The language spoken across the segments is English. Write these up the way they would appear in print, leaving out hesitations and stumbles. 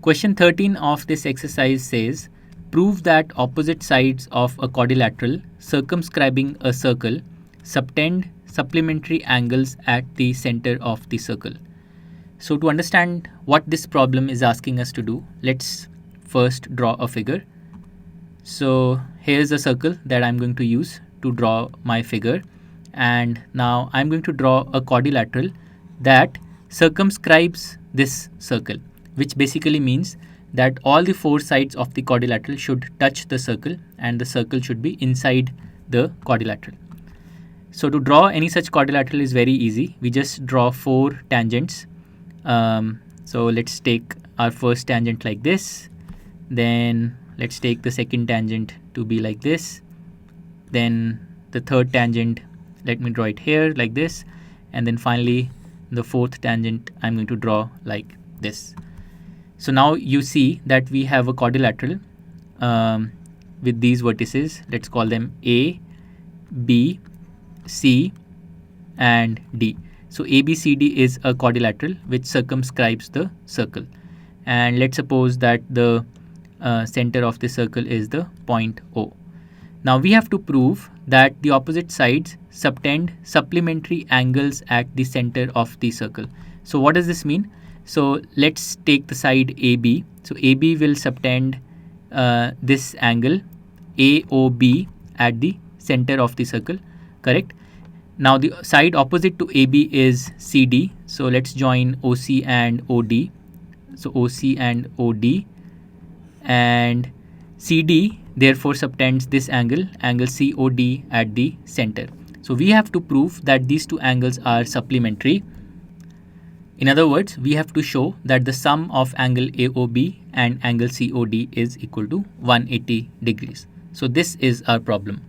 question 13 of this exercise says, prove that opposite sides of a quadrilateral circumscribing a circle subtend supplementary angles at the center of the circle. So to understand what this problem is asking us to do, let's first draw a figure. So here's a circle that I'm going to use to draw my figure, and now I'm going to draw a quadrilateral that circumscribes this circle, which basically means that all the four sides of the quadrilateral should touch the circle and the circle should be inside the quadrilateral. So to draw any such quadrilateral is very easy. We just draw four tangents. So let's take our first tangent like this, then let's take the second tangent to be like this, then the third tangent, let me draw it here like this, and then finally the fourth tangent I'm going to draw like this. So now you see that we have a quadrilateral with these vertices. Let's call them A, B, C and D. So ABCD is a quadrilateral which circumscribes the circle, and let's suppose that the center of the circle is the point O. Now we have to prove that the opposite sides subtend supplementary angles at the center of the circle. So what does this mean? So let's take the side AB. So AB will subtend this angle AOB at the center of the circle, correct? Now the side opposite to AB is CD. So let's join OC and OD. So OC and OD, and CD therefore subtends this angle COD at the center. So we have to prove that these two angles are supplementary. In other words, we have to show that the sum of angle AOB and angle COD is equal to 180 degrees. So this is our problem.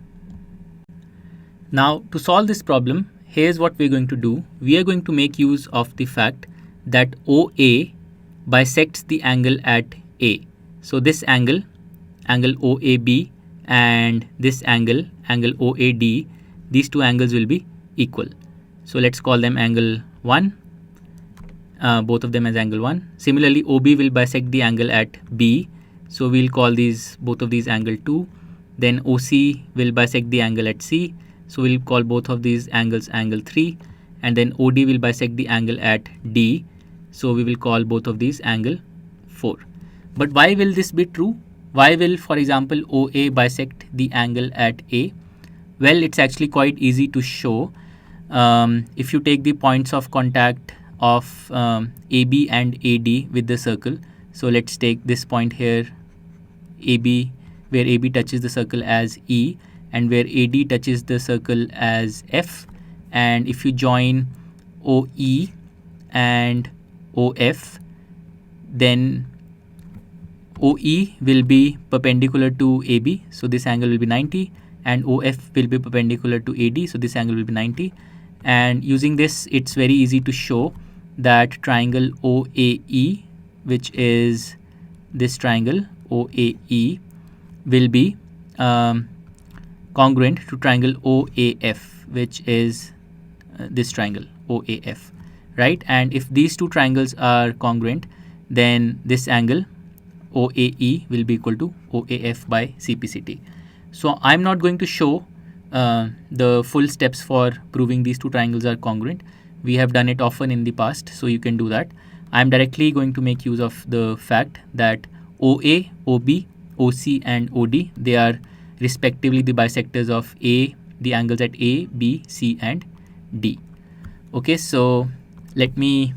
Now to solve this problem, here's what we're going to do. We are going to make use of the fact that OA bisects the angle at A. So this angle OAB, and this angle OAD, these two angles will be equal. So let's call them angle 1, both of them as angle 1. Similarly, OB will bisect the angle at B. So we'll call both of these angle 2. Then OC will bisect the angle at C. So we'll call both of these angles angle 3, and then OD will bisect the angle at D. So we will call both of these angle 4. But why will this be true? Why will, for example, OA bisect the angle at A? Well, it's actually quite easy to show. If you take the points of contact of AB and AD with the circle. So let's take this point here, AB, where AB touches the circle as E, and where AD touches the circle as F. And if you join OE and OF, then OE will be perpendicular to AB, so this angle will be 90, and OF will be perpendicular to AD, so this angle will be 90. And using this, it's very easy to show that triangle OAE, which is this triangle OAE, will be congruent to triangle OAF, which is this triangle OAF, right? And if these two triangles are congruent, then this angle OAE will be equal to OAF by CPCT. So I'm not going to show the full steps for proving these two triangles are congruent. We have done it often in the past, so you can do that. I'm directly going to make use of the fact that OA, OB, OC and OD, they are respectively the bisectors of A, the angles at A, B, C and D. Okay, so let me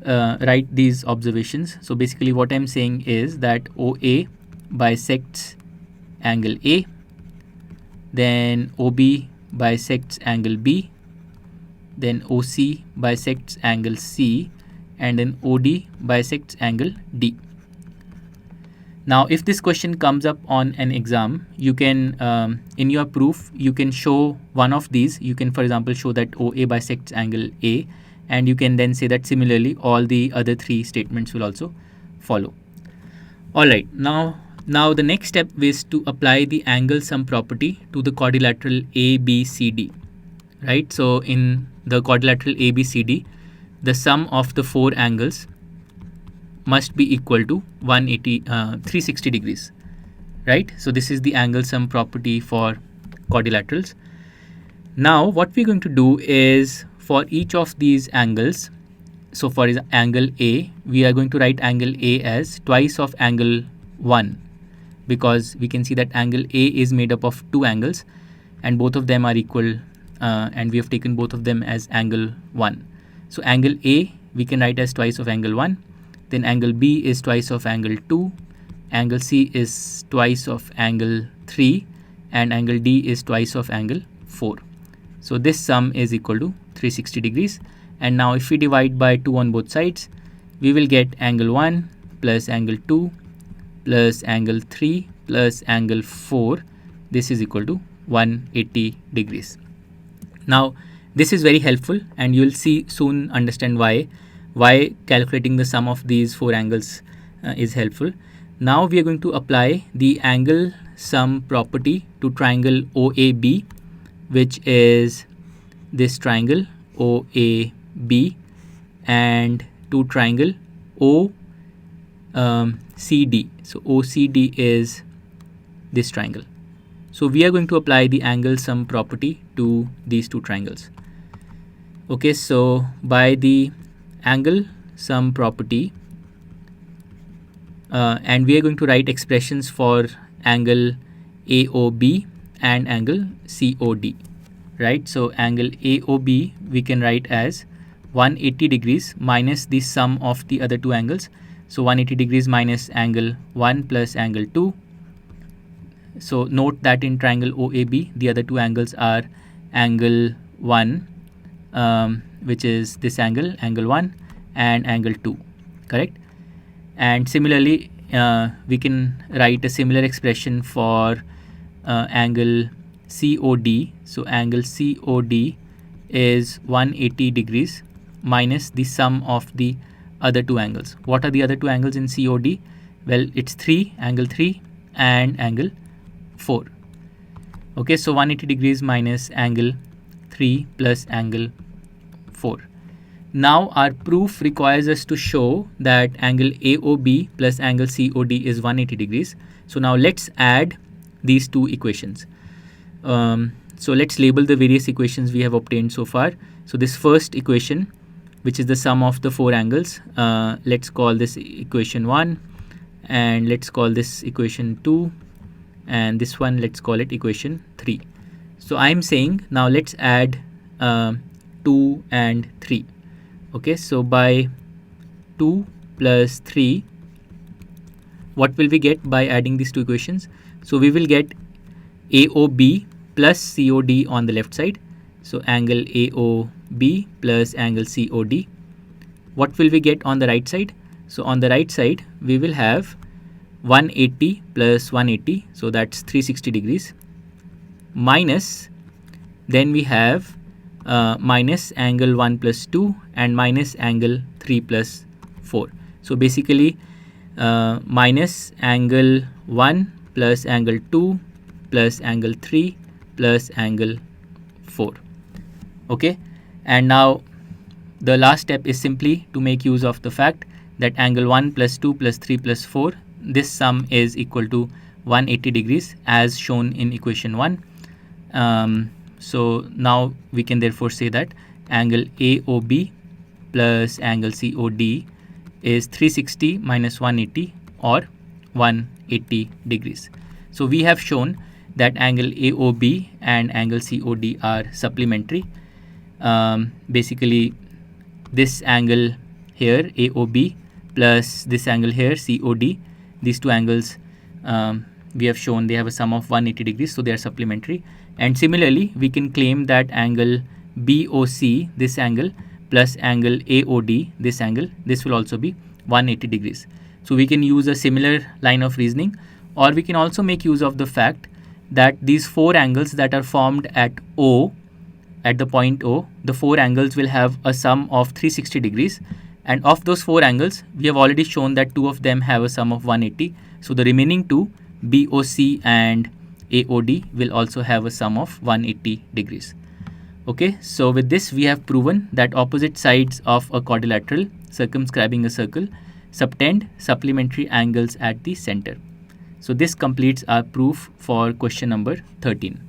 write these observations. So basically what I'm saying is that OA bisects angle A, then OB bisects angle B, then OC bisects angle C, and then OD bisects angle D. Now if this question comes up on an exam, you can in your proof you can show one of these. You can, for example, show that OA bisects angle A, and you can then say that similarly all the other three statements will also follow. Alright, now the next step is to apply the angle sum property to the quadrilateral ABCD, right? So in the quadrilateral ABCD, the sum of the four angles must be equal to 360 degrees, right? So this is the angle sum property for quadrilaterals. Now what we're going to do is, for each of these angles, so for angle A, we are going to write angle A as twice of angle 1, because we can see that angle A is made up of two angles and both of them are equal, and we have taken both of them as angle 1. So angle A we can write as twice of angle 1, then angle B is twice of angle 2, angle C is twice of angle 3, and angle D is twice of angle 4. So this sum is equal to 360 degrees. And now if we divide by 2 on both sides, we will get angle 1 plus angle 2 plus angle 3 plus angle 4. This is equal to 180 degrees. Now this is very helpful, and you will see soon understand why calculating the sum of these four angles is helpful. Now we are going to apply the angle sum property to triangle OAB, which is this triangle OAB, and to triangle OCD. So OCD is this triangle. So we are going to apply the angle sum property to these two triangles. Okay, so by the angle sum property, and we are going to write expressions for angle AOB and angle COD, right? So angle AOB we can write as 180 degrees minus the sum of the other two angles. So 180 degrees minus angle 1 plus angle 2. So note that in triangle OAB, the other two angles are angle 1, which is this angle, angle 1, and angle 2, correct? And similarly, we can write a similar expression for angle COD. So angle COD is 180 degrees minus the sum of the other two angles. What are the other two angles in COD? Well, it's angle 3 and angle 4. Okay, so 180 degrees minus angle 3 plus angle 4. Now our proof requires us to show that angle AOB plus angle COD is 180 degrees. So now let's add these two equations. So let's label the various equations we have obtained so far. So this first equation, which is the sum of the four angles, let's call this equation 1, and let's call this equation 2, and this one let's call it equation 3. So I'm saying now let's add 2 and 3. Okay, so by 2 plus 3, what will we get by adding these two equations? So we will get AOB plus COD on the left side. So angle AOB plus angle COD. What will we get on the right side? So on the right side, we will have 180 plus 180, so that's 360 degrees, minus, then we have minus angle 1 plus 2 and minus angle 3 plus 4. So basically minus angle 1 plus angle 2 plus angle 3 plus angle 4. Okay, and now the last step is simply to make use of the fact that angle 1 plus 2 plus 3 plus 4, this sum is equal to 180 degrees as shown in equation 1. So now we can therefore say that angle AOB plus angle COD is 360 minus 180 or 180 degrees. So we have shown that angle AOB and angle COD are supplementary. Basically this angle here AOB plus this angle here COD, these two angles we have shown they have a sum of 180 degrees, so they are supplementary. And similarly we can claim that angle BOC, this angle, plus angle AOD, this angle, this will also be 180 degrees. So we can use a similar line of reasoning, or we can also make use of the fact that these four angles that are formed at O, at the point O, the four angles will have a sum of 360 degrees, and of those four angles we have already shown that two of them have a sum of 180. So the remaining two, BOC and AOD, will also have a sum of 180 degrees. Okay, so with this we have proven that opposite sides of a quadrilateral circumscribing a circle subtend supplementary angles at the center. So this completes our proof for question number 13.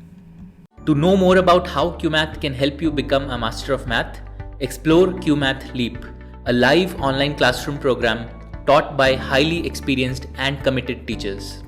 To know more about how QMath can help you become a master of math, explore QMath Leap, a live online classroom program taught by highly experienced and committed teachers.